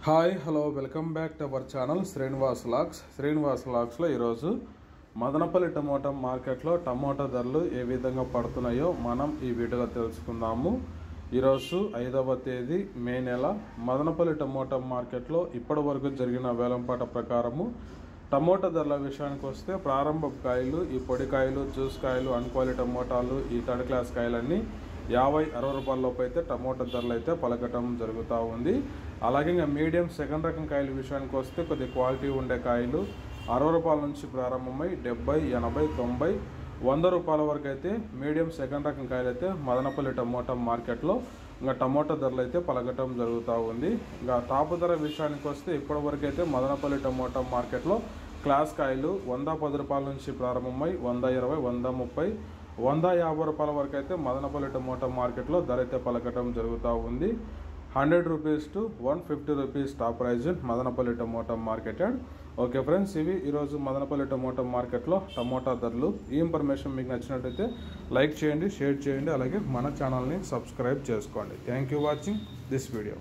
Hi hello welcome back to our channel Srinivas వ్లాగ్స్లో ఈరోజు Madanapalle tomato మార్కెట్లో టమోటా ధరలు ఏ విధంగా పడుతున్నాయో మనం ఈ వీడియోలో తెలుసుకుందాము. ఈరోజు 5వ తేదీ మే నెల మదనపల్లి టమోటా మార్కెట్లో ఇప్పటి వరకు జరిగిన వేలంపాట ప్రకారము టమోటా ధరల విషయానికి వస్తే ప్రారంభ కాయలు, ఈ పొడి కాయలు, జ్యూస్ కాయలు, అన్క్వాలిటీ టమోటాలు, ఈ థర్డ్ క్లాస్ కాయలన్నీ 50-60 రూపాయల లోపు అయితే టమోటా ధరలు అయితే పలకటం జరుగుతూ ఉంది. అలాగే ఇంకా మీడియం సెకండ్ రకం కాయల విషయానికి వస్తే కొద్ది క్వాలిటీ ఉండే కాయలు 60 రూపాయల నుంచి ప్రారంభమై 70, 80, 90, 100 రూపాయల వరకు అయితే మీడియం సెకండ్ రకం కాయలు అయితే మదనపల్లి టమోటా మార్కెట్లో ఇంకా టమోటా ధరలు అయితే పలకటం జరుగుతూ ఉంది. ఇంకా టాప్ ధర విషయానికి వస్తే ఇప్పటి వరకు అయితే మదనపల్లి టమోటా మార్కెట్లో క్లాస్ కాయలు 110 రూపాయల నుంచి ప్రారంభమై 120, 130, 150 రూపాయల వరకు అయితే మదనపల్లి టమోటా మార్కెట్లో ధర అయితే పలకటం జరుగుతూ ఉంది. 100 rupees to 150 rupees top price Madanapalle tomato market. Okay friends, ఇవి ఈరోజు మదనపల్లి టమోటా మార్కెట్లో టమోటా ధరలు. ఈ ఇన్ఫర్మేషన్ మీకు నచ్చినట్టయితే లైక్ చేయండి, షేర్ చేయండి, అలాగే మన ఛానల్ని సబ్స్క్రైబ్ చేసుకోండి. Thank you watching this video.